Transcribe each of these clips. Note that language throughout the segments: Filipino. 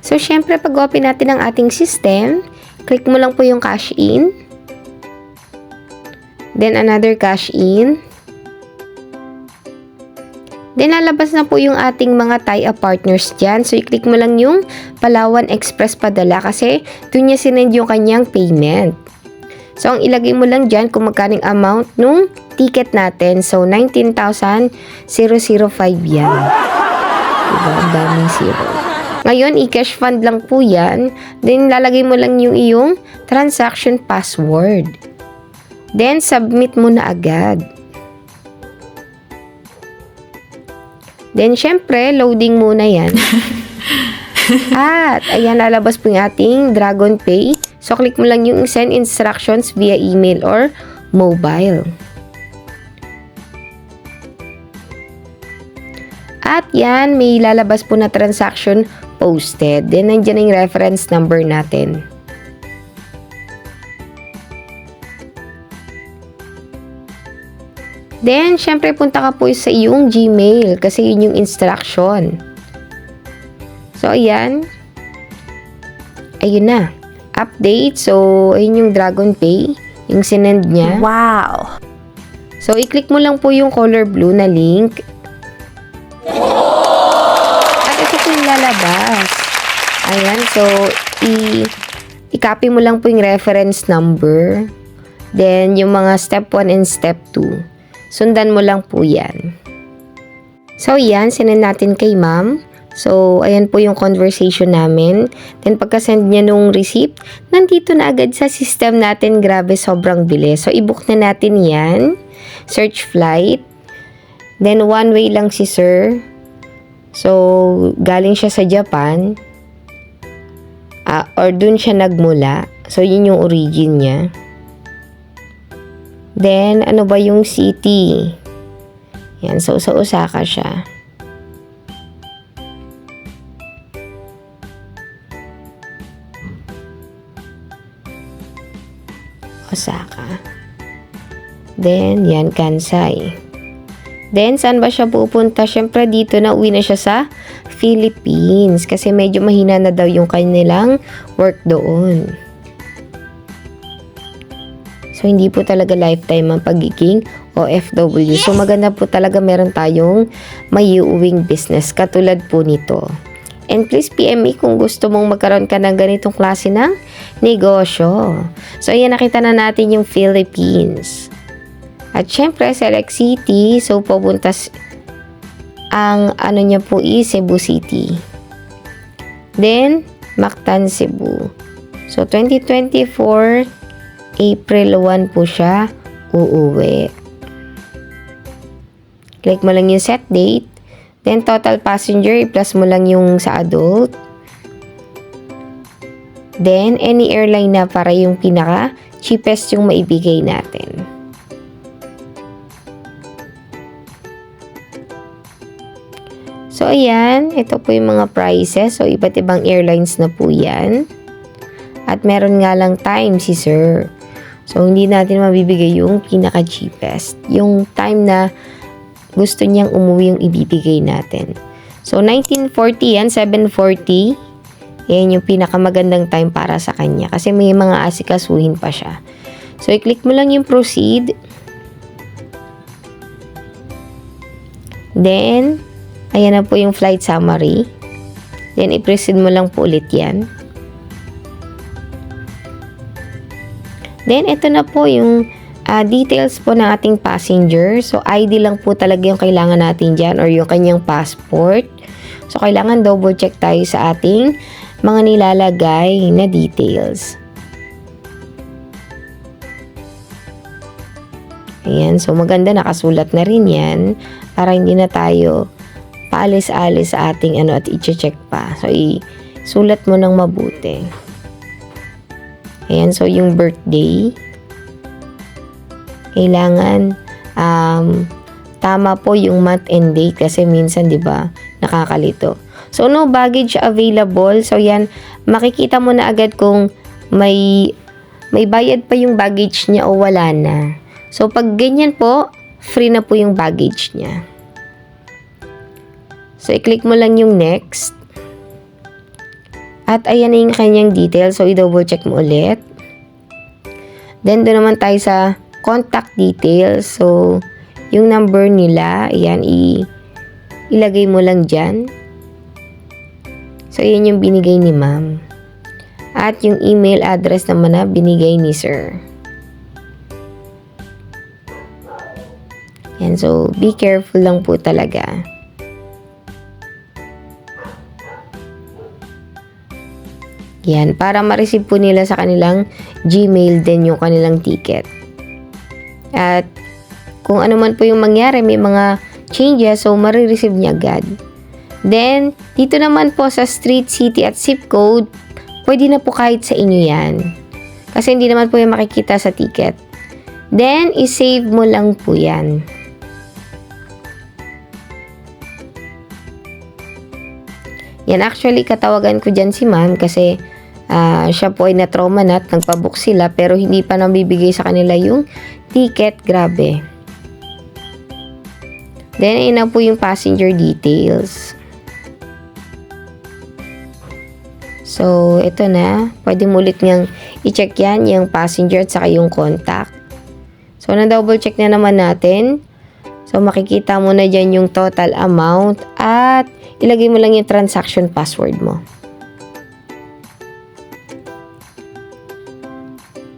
So, syempre, pag open natin ang ating system, click mo lang po yung cash in. Then, another cash in. Then, lalabas na po yung ating mga tie-up partners dyan. So, i-click mo lang yung Palawan Express Padala kasi doon niya sinend yung kanyang payment. So, ang ilagay mo lang dyan kung magkaning amount nung ticket natin. So, 19,005 yan. Diba? Ang daming zero. Ngayon, i-cash fund lang po yan. Then, lalagay mo lang yung iyong transaction password. Then, submit mo na agad. Then, syempre, loading muna yan. At, ayan, lalabas po yung ating Dragon Pay. So, click mo lang yung send instructions via email or mobile. At yan, may lalabas po na transaction posted. Then, nandiyan yung reference number natin. Then, syempre, punta ka po sa iyong Gmail kasi yun yung instruction. So, ayan. Ayun na. Update. So, ayun yung Dragon Pay. Yung sinend niya. Wow! So, i-click mo lang po yung color blue na link. At ito po yung lalabas. Ayan. So, i-copy mo lang po yung reference number. Then, yung mga step 1 and step 2. Sundan mo lang po yan. So, yan. Sinend natin kay ma'am. So, ayan po yung conversation namin. Then, pagka-send niya nung receipt, nandito na agad sa system natin. Grabe, sobrang bilis. So, i-book na natin yan. Search flight. Then, one way lang si sir. So, galing siya sa Japan. Or dun siya nagmula. So, yun yung origin niya. Then, ano ba yung city? Yan, so sa Osaka siya. Osaka. Then, yan, Kansai. Then, saan ba siya pupunta? Siyempre, dito na uwi na siya sa Philippines. Kasi medyo mahina na daw yung kanilang work doon. So, hindi po talaga lifetime ang pagiging OFW. So, maganda po talaga meron tayong may uwing business katulad po nito. And please PM me kung gusto mong magkaroon ka ng ganitong klase ng negosyo. So, ayan, nakita na natin yung Philippines. At syempre, select city. So, pupuntas ang ano niya po is Cebu City. Then, Mactan, Cebu. So, 2024 April 1 po siya uuwi. Click mo lang yung set date. Then, total passenger, i-plus mo lang yung sa adult. Then, any airline na para yung pinaka-cheapest yung maibigay natin. So, ayan. Ito po yung mga prices. So, iba't ibang airlines na po yan. At meron nga lang time si sir. So, hindi natin mabibigay yung pinaka-cheapest. Yung time na gusto niyang umuwi yung ibibigay natin. So, 1940 yan, 7:40. Yan yung pinakamagandang time para sa kanya. Kasi may mga asikasuhin pa siya. So, i-click mo lang yung proceed. Then, ayan na po yung flight summary. Then, i-proceed mo lang po ulit yan. Then, ito na po yung details po ng ating passenger. So, ID lang po talaga yung kailangan natin dyan or yung kanyang passport. So, kailangan double check tayo sa ating mga nilalagay na details. Ayan. So, maganda nakasulat na rin yan para hindi na tayo paalis-alis sa ating at i-check pa. So, isulat mo ng mabuti. Ayan, so yung birthday, kailangan tama po yung month and date kasi minsan 'di ba nakakalito. So no baggage available. So yan, makikita mo na agad kung may bayad pa yung baggage niya o wala na. So pag ganyan po, free na po yung baggage niya. So i-click mo lang yung next. At ayan na yung kanyang details. So, i-double check mo ulit. Then, doon naman tayo sa contact details. So, yung number nila, ayan, ilagay mo lang dyan. So, ayan yung binigay ni ma'am. At yung email address naman na binigay ni sir. Yan, so, be careful lang po talaga. Yan, para ma-receive po nila sa kanilang Gmail din yung kanilang ticket. At kung ano man po yung mangyari, may mga changes, so marireceive niya agad. Then, dito naman po sa street, city at zip code, pwede na po kahit sa inyo yan. Kasi hindi naman po yung makikita sa ticket. Then, isave mo lang po yan. Yan, actually, katawagan ko dyan si ma'am kasi siya po ay na-trauma na at nagpabook sila pero hindi pa nabibigay sa kanila yung ticket. Grabe. Then, ayun na po yung passenger details. So, ito na. Pwede mo ulit niyang i-check yan, yung passenger at saka yung contact. So, na-double check na naman natin. So, makikita mo na dyan yung total amount at ilagay mo lang yung transaction password mo.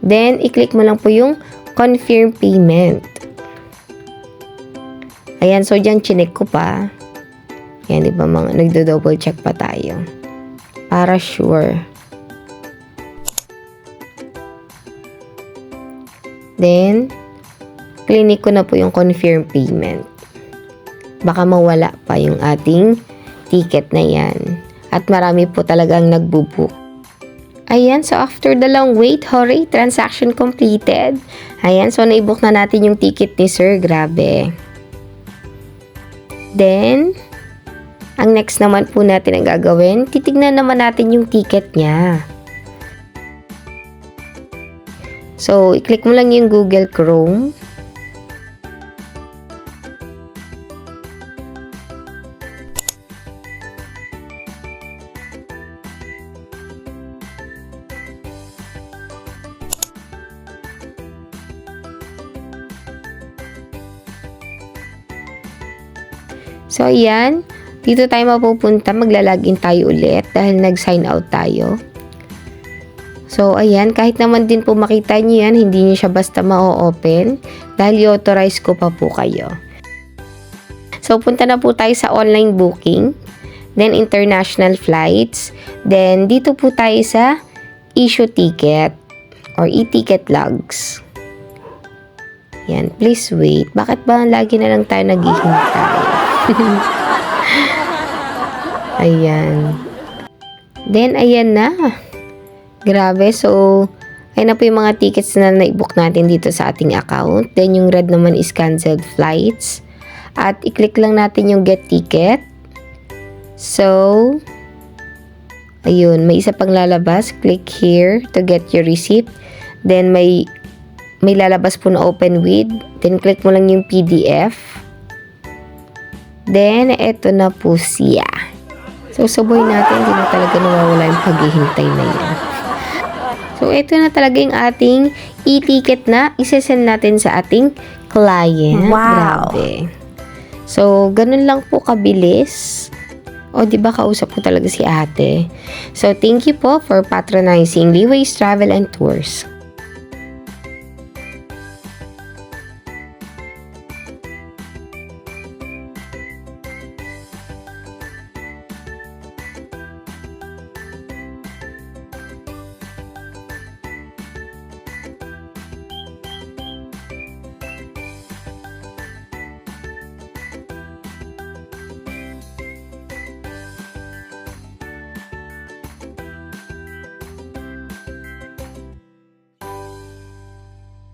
Then, i-click mo lang po yung confirm payment. Ayan, so dyan, chinek ko pa. Ayan, di ba mga nagdo-double check pa tayo. Para sure. Then, clinic ko na po yung confirm payment. Baka mawala pa yung ating ticket na yan. At marami po talagang nagbubook. Ayan, so after the long wait, hooray, transaction completed. Ayan, so na-book na natin yung ticket ni sir, grabe. Then, ang next naman po natin ang gagawin, titignan naman natin yung ticket niya. So, i-click mo lang yung Google Chrome. So, ayan. Dito tayo mapupunta. Maglalagin tayo ulit dahil nag-sign out tayo. So, ayan. Kahit naman din po makita nyo yan, hindi nyo siya basta ma-open dahil i-authorize ko pa po kayo. So, punta na po tayo sa online booking. Then, international flights. Then, dito po tayo sa issue ticket or e-ticket logs. Yan. Please wait. Bakit ba lagi na lang tayo naghihintay? Ayan. Then, ayan na. Grabe. So, ayan na po yung mga tickets na na-book natin dito sa ating account. Then, yung red naman is canceled flights. At, i-click lang natin yung get ticket. So, ayun. May isa pang lalabas. Click here to get your receipt. Then, may lalabas po na open with. Then, click mo lang yung PDF. Then, eto na po siya. So, sabay natin, hindi na talaga nawawala yung paghihintay na yan. So, eto na talaga yung ating e-ticket na isesend natin sa ating client. Wow! Grabe. So, ganun lang po kabilis. O, diba kausap ko talaga si ate. So, thank you po for patronizing Leeway's Travel and Tours.